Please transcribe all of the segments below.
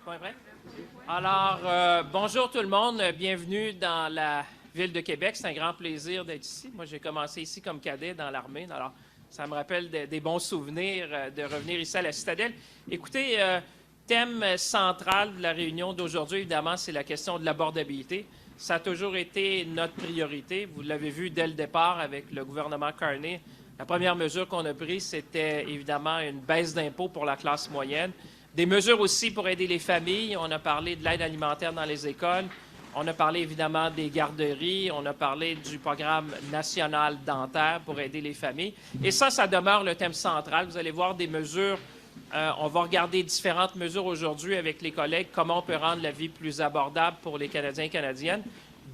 Point prêt? Alors, bonjour tout le monde. Bienvenue dans la ville de Québec. C'est un grand plaisir d'être ici. Moi, j'ai commencé ici comme cadet dans l'armée. Alors, ça me rappelle des bons souvenirs de revenir ici à la Citadelle. Écoutez, thème central de la réunion d'aujourd'hui, évidemment, c'est la question de l'abordabilité. Ça a toujours été notre priorité. Vous l'avez vu dès le départ avec le gouvernement Carney. La première mesure qu'on a prise, c'était évidemment une baisse d'impôts pour la classe moyenne. Des mesures aussi pour aider les familles. On a parlé de l'aide alimentaire dans les écoles. On a parlé évidemment des garderies. On a parlé du programme national dentaire pour aider les familles. Et ça demeure le thème central. Vous allez voir des mesures. On va regarder différentes mesures aujourd'hui avec les collègues, comment on peut rendre la vie plus abordable pour les Canadiens et Canadiennes.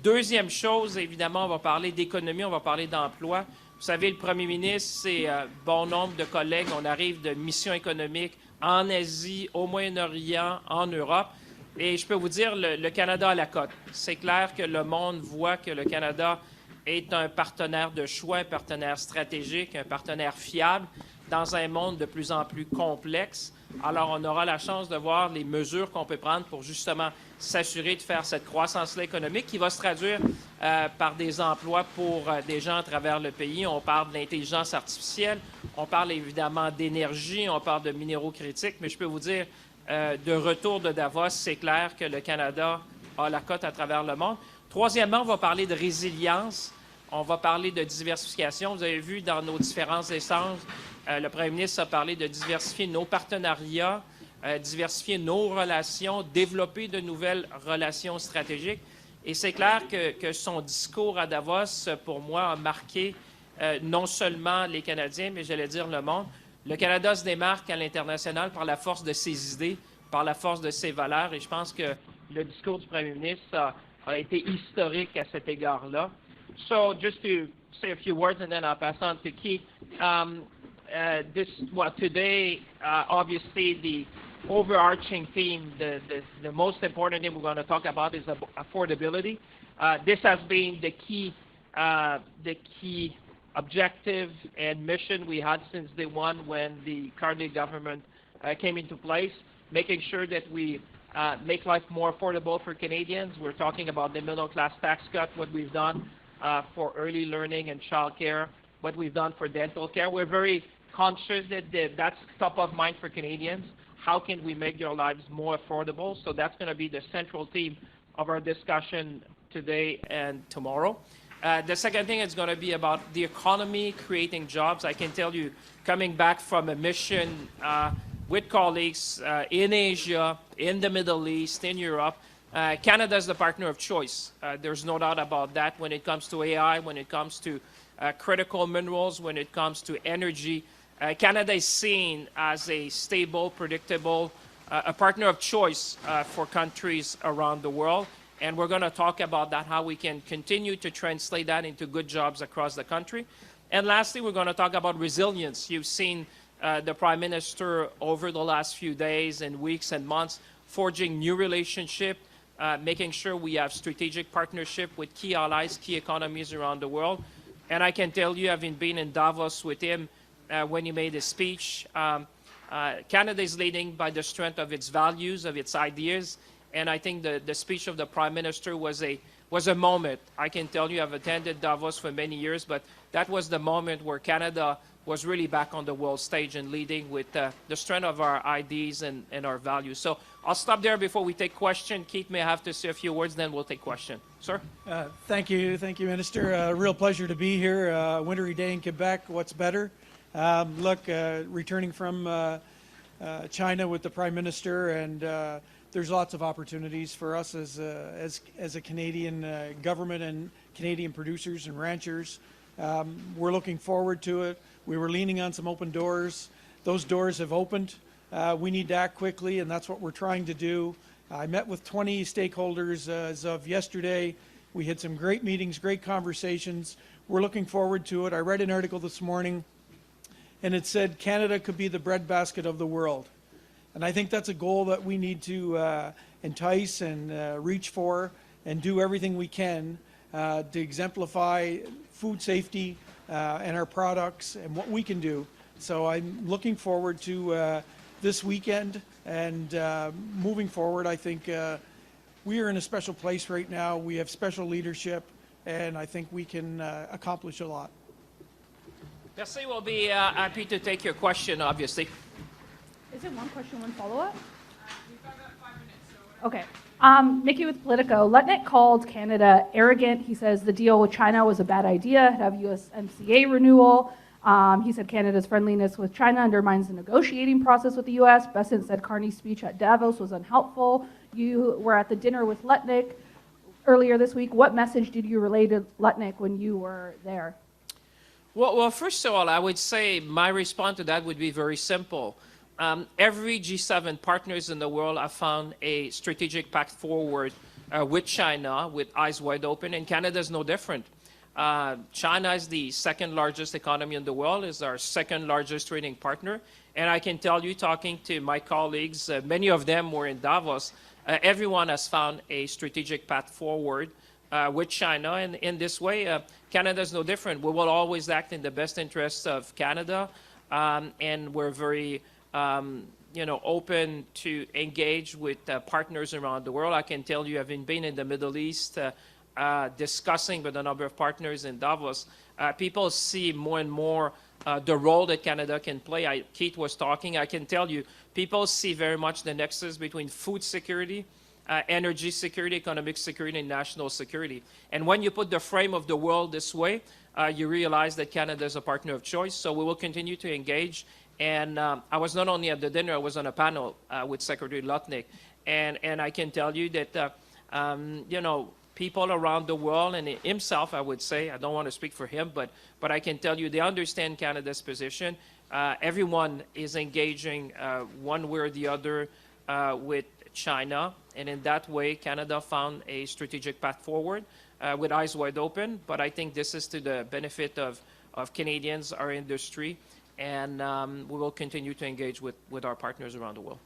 Deuxième chose, évidemment, on va parler d'économie, on va parler d'emploi. Vous savez, le premier ministre, c'est bon nombre de collègues. On arrive de missions économiques en Asie, au Moyen-Orient, en Europe. Et je peux vous dire, le Canada a la cote. C'est clair que le monde voit que le Canada est un partenaire de choix, un partenaire stratégique, un partenaire fiable dans un monde de plus en plus complexe. Alors, on aura la chance de voir les mesures qu'on peut prendre pour justement s'assurer de faire cette croissance-là économique qui va se traduire par des emplois pour des gens à travers le pays. On parle de l'intelligence artificielle, on parle évidemment d'énergie, on parle de minéraux critiques, mais je peux vous dire, de retour de Davos, c'est clair que le Canada a la cote à travers le monde. Troisièmement, on va parler de résilience, on va parler de diversification. Vous avez vu dans nos différents échanges, le premier ministre a parlé de diversifier nos partenariats, diversifier nos relations, développer de nouvelles relations stratégiques. Et c'est clair que son discours à Davos, pour moi, a marqué non seulement les Canadiens, mais j'allais dire le monde. Le Canada se démarque à l'international par la force de ses idées, par la force de ses valeurs. Et je pense que le discours du premier ministre a été historique à cet égard-là. So, just to say a few words and then I'll pass on to Keith. Today, obviously, the overarching theme, the most important thing we're going to talk about is affordability. This has been the key objective and mission we had since day one when the Carney government came into place, making sure that we make life more affordable for Canadians. We're talking about the middle class tax cut, what we've done for early learning and child care, what we've done for dental care. We're very conscious that that's top of mind for Canadians. How can we make their lives more affordable? So that's going to be the central theme of our discussion today and tomorrow. The second thing is going to be about the economy, creating jobs. I can tell you, coming back from a mission with colleagues in Asia, in the Middle East, in Europe, Canada is the partner of choice. There's no doubt about that when it comes to AI, when it comes to critical minerals, when it comes to energy. Canada is seen as a stable, predictable, a partner of choice for countries around the world. And we're going to talk about that, how we can continue to translate that into good jobs across the country. And lastly, we're going to talk about resilience. You've seen the Prime Minister over the last few days and weeks and months forging new relationships, making sure we have strategic partnership with key allies, key economies around the world. And I can tell you, having been in Davos with him when he made his speech, Canada is leading by the strength of its values, of its ideas. And I think the speech of the Prime Minister was a moment. I can tell you I've attended Davos for many years, but that was the moment where Canada was really back on the world stage and leading with the strength of our ideas and our values. So I'll stop there before we take questions. Keith may have to say a few words, then we'll take questions. Sir? Thank you, Minister. Real pleasure to be here. Wintry day in Quebec, what's better? Returning from China with the Prime Minister, and there's lots of opportunities for us as a Canadian government and Canadian producers and ranchers. We're looking forward to it. We were leaning on some open doors. Those doors have opened. We need to act quickly, and that's what we're trying to do. I met with 20 stakeholders as of yesterday. We had some great meetings, great conversations. We're looking forward to it. I read an article this morning, and it said Canada could be the breadbasket of the world. And I think that's a goal that we need to entice and reach for and do everything we can to exemplify food safety and our products and what we can do. So I'm looking forward to this weekend. And moving forward, I think we are in a special place right now. We have special leadership, and I think we can accomplish a lot. Merci. We'll be happy to take your question, obviously. Is it one question, one follow-up? We've got about 5 minutes, so. Okay. Nikki with Politico. Lutnick called Canada arrogant. He says the deal with China was a bad idea, to have USMCA renewal. He said Canada's friendliness with China undermines the negotiating process with the U.S. Bessent said Carney's speech at Davos was unhelpful. You were at the dinner with Lutnick earlier this week. What message did you relay to Lutnick when you were there? Well, first of all, I would say my response to that would be very simple. Every G7 partners in the world have found a strategic path forward with China, with eyes wide open, and Canada is no different. China is the second largest economy in the world, is our second largest trading partner, and I can tell you, talking to my colleagues, many of them were in Davos, everyone has found a strategic path forward with China, and in this way, Canada is no different. We will always act in the best interests of Canada, and we're very open to engage with partners around the world. I can tell you, having been in the Middle East, discussing with a number of partners in Davos, people see more and more the role that Canada can play. Keith was talking. I can tell you, people see very much the nexus between food security, energy security, economic security, and national security. And when you put the frame of the world this way, you realize that Canada is a partner of choice. So we will continue to engage. And I was not only at the dinner, I was on a panel with Secretary Lutnick. And I can tell you that, people around the world, and himself, I would say, I don't want to speak for him, but I can tell you they understand Canada's position. Everyone is engaging one way or the other with China. And in that way, Canada found a strategic path forward with eyes wide open. But I think this is to the benefit of Canadians, our industry, and we will continue to engage with our partners around the world.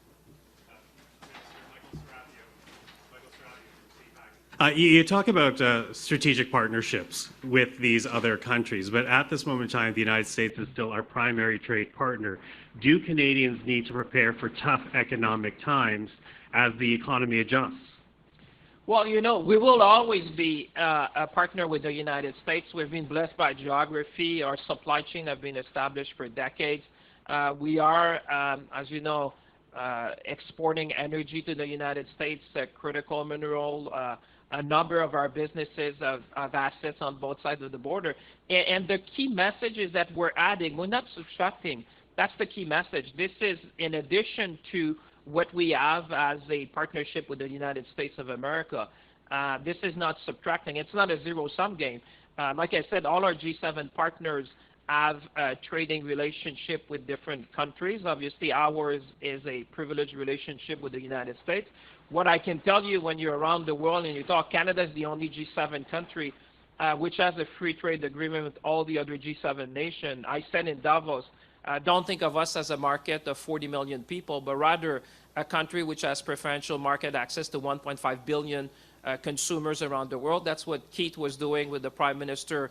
You talk about strategic partnerships with these other countries, but at this moment in time, the United States is still our primary trade partner. Do Canadians need to prepare for tough economic times as the economy adjusts? Well, we will always be a partner with the United States. We've been blessed by geography. Our supply chain have been established for decades. We are, as you know, exporting energy to the United States, critical mineral. A number of our businesses have assets on both sides of the border. And the key message is that we're adding, we're not subtracting. That's the key message. This is in addition to what we have as a partnership with the United States of America. This is not subtracting. It's not a zero-sum game. Like I said, all our G7 partners have a trading relationship with different countries. Obviously, ours is a privileged relationship with the United States. What I can tell you when you're around the world and you talk, Canada is the only G7 country which has a free trade agreement with all the other G7 nations. I said in Davos, don't think of us as a market of 40 million people, but rather a country which has preferential market access to 1.5 billion consumers around the world. That's what Keith was doing with the Prime Minister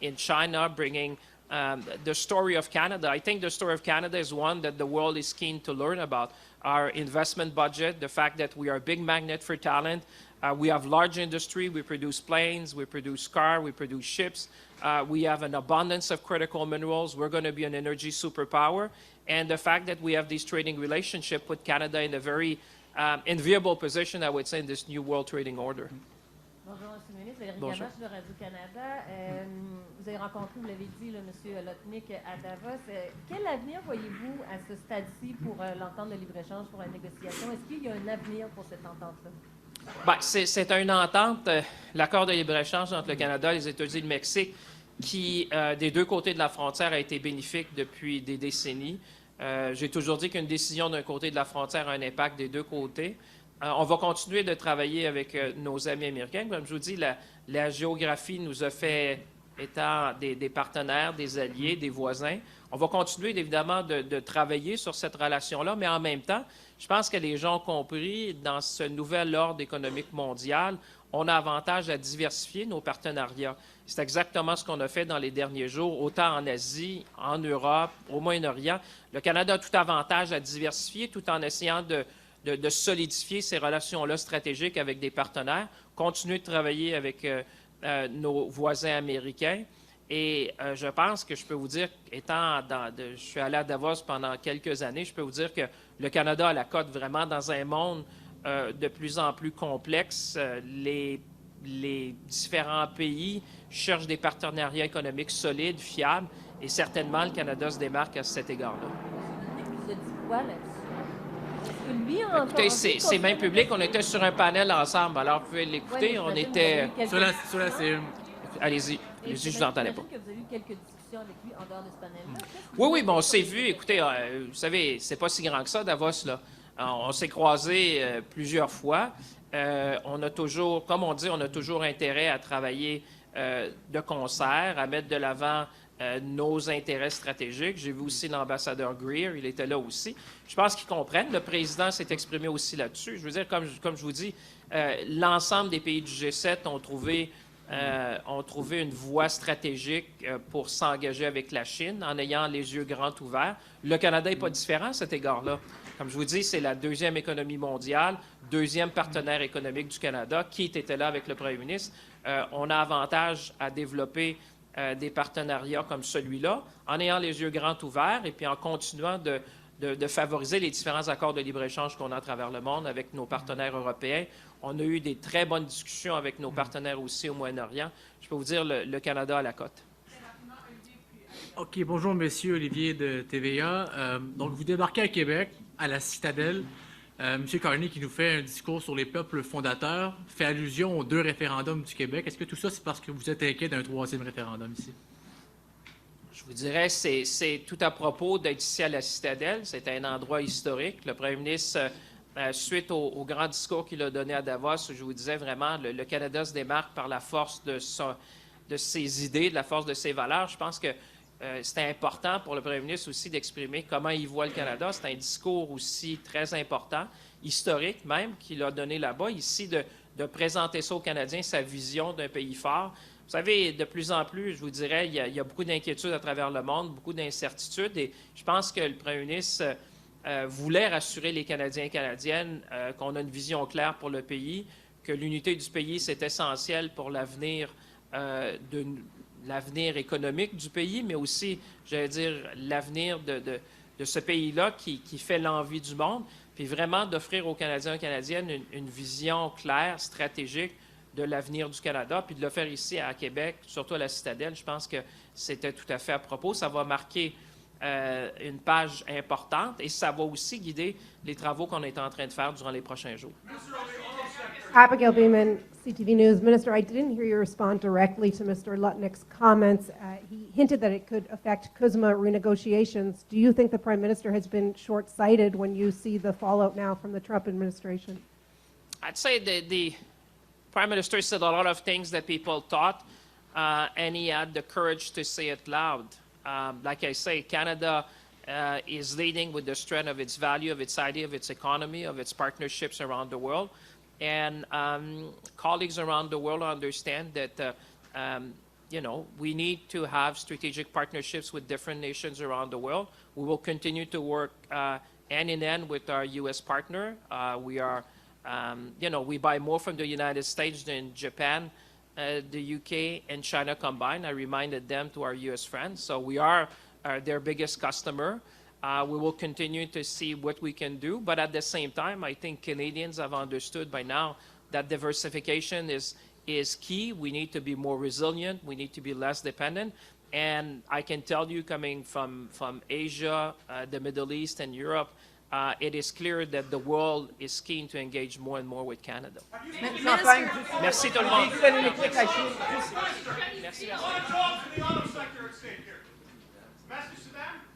in China, bringing the story of Canada. I think the story of Canada is one that the world is keen to learn about. Our investment budget, the fact that we are a big magnet for talent. We have large industry. We produce planes, we produce cars, we produce ships. We have an abundance of critical minerals. We're going to be an energy superpower. And the fact that we have this trading relationship with Canada in a very enviable position, I would say, in this new world trading order. Bonjour, M. le ministre. Valérie Gamache de Radio-Canada. Vous avez rencontré, vous l'avez dit, M. Lutnick à Davos. Quel avenir voyez-vous à ce stade-ci pour l'entente de libre-échange, pour la négociation? Est-ce qu'il y a un avenir pour cette entente-là? Ben, c'est une entente, l'accord de libre-échange entre le Canada, les États-Unis et le Mexique, qui, des deux côtés de la frontière, a été bénéfique depuis des décennies. J'ai toujours dit qu'une décision d'un côté de la frontière a un impact des deux côtés. On va continuer de travailler avec nos amis américains. Comme je vous dis, la géographie nous a fait, étant des partenaires, des alliés, des voisins, on va continuer évidemment de travailler sur cette relation-là, mais en même temps, je pense que les gens ont compris, dans ce nouvel ordre économique mondial, on a avantage à diversifier nos partenariats. C'est exactement ce qu'on a fait dans les derniers jours, autant en Asie, en Europe, au Moyen-Orient. Le Canada a tout avantage à diversifier tout en essayant de solidifier ces relations-là stratégiques avec des partenaires, continuer de travailler avec nos voisins américains. Et je pense que je peux vous dire, je suis allé à Davos pendant quelques années, je peux vous dire que le Canada a la cote vraiment dans un monde de plus en plus complexe. Les différents pays cherchent des partenariats économiques solides, fiables, et certainement le Canada se démarque à cet égard-là. Vous a dit quoi là-dessus? Écoutez, c'est même public. On était sur un panel ensemble, alors vous pouvez l'écouter. On était... Sur la CM. Allez-y, je vous entendais pas. Que vous avez eu quelques discussions avec lui en dehors de ce panel-là. Oui, bon, on s'est vu. Écoutez, vous savez, c'est pas si grand que ça, Davos, là. On s'est croisés plusieurs fois. On a toujours, comme on dit, on a toujours intérêt à travailler de concert, à mettre de l'avant nos intérêts stratégiques. J'ai vu aussi l'ambassadeur Greer, il était là aussi. Je pense qu'ils comprennent. Le président s'est exprimé aussi là-dessus. Je veux dire, comme je vous dis, l'ensemble des pays du G7 ont trouvé une voie stratégique pour s'engager avec la Chine en ayant les yeux grands ouverts. Le Canada n'est pas différent à cet égard-là. Comme je vous dis, c'est la deuxième économie mondiale, deuxième partenaire économique du Canada. Keith était là avec le premier ministre. On a avantage à développer des partenariats comme celui-là en ayant les yeux grands ouverts et puis en continuant de favoriser les différents accords de libre-échange qu'on a à travers le monde avec nos partenaires européens. On a eu des très bonnes discussions avec nos partenaires aussi au Moyen-Orient. Je peux vous dire, le Canada a la cote. OK, bonjour, monsieur Olivier de TVA. Donc, vous débarquez à Québec, à la Citadelle. Monsieur Carney qui nous fait un discours sur les peuples fondateurs fait allusion aux 2 référendums du Québec. Est-ce que tout ça, c'est parce que vous êtes inquiet d'un 3e référendum ici? Je vous dirais, c'est tout à propos d'être ici à la Citadelle. C'est un endroit historique. Le premier ministre, suite au grand discours qu'il a donné à Davos, je vous disais vraiment, le Canada se démarque par la force de ses idées, de la force de ses valeurs. Je pense que c'était important pour le premier ministre aussi d'exprimer comment il voit le Canada. C'est un discours aussi très important, historique même, qu'il a donné là-bas, ici, de présenter ça aux Canadiens, sa vision d'un pays fort. Vous savez, de plus en plus, je vous dirais, il y a beaucoup d'inquiétudes à travers le monde, beaucoup d'incertitudes, et je pense que le premier ministre voulait rassurer les Canadiens et Canadiennes qu'on a une vision claire pour le pays, que l'unité du pays, c'est essentiel pour l'avenir l'avenir économique du pays, mais aussi, j'allais dire, l'avenir de ce pays-là qui fait l'envie du monde, puis vraiment d'offrir aux Canadiens et Canadiennes une vision claire, stratégique de l'avenir du Canada, puis de le faire ici à Québec, surtout à la Citadelle. Je pense que c'était tout à fait à propos. Ça va marquer une page importante et ça va aussi guider les travaux qu'on est en train de faire durant les prochains jours. Abigail Beeman, CTV News. Minister, I didn't hear you respond directly to Mr. Lutnick's comments. He hinted that it could affect CUSMA renegotiations. Do you think the Prime Minister has been short-sighted when you see the fallout now from the Trump administration? I'd say the Prime Minister said a lot of things that people thought, and he had the courage to say it loud. Like I say, Canada is leading with the strength of its value, of its idea, of its economy, of its partnerships around the world. And colleagues around the world understand that, we need to have strategic partnerships with different nations around the world. We will continue to work hand in hand with our U.S. partner. We are, we buy more from the United States than Japan, the UK, and China combined. I reminded them to our U.S. friends. So we are their biggest customer. We will continue to see what we can do. But at the same time, I think Canadians have understood by now that diversification is key. We need to be more resilient. We need to be less dependent. And I can tell you, coming from Asia, the Middle East, and Europe, it is clear that the world is keen to engage more and more with Canada. Merci tout le monde. Merci. All jobs in the auto sector are at stake here. Ambassador Sudan?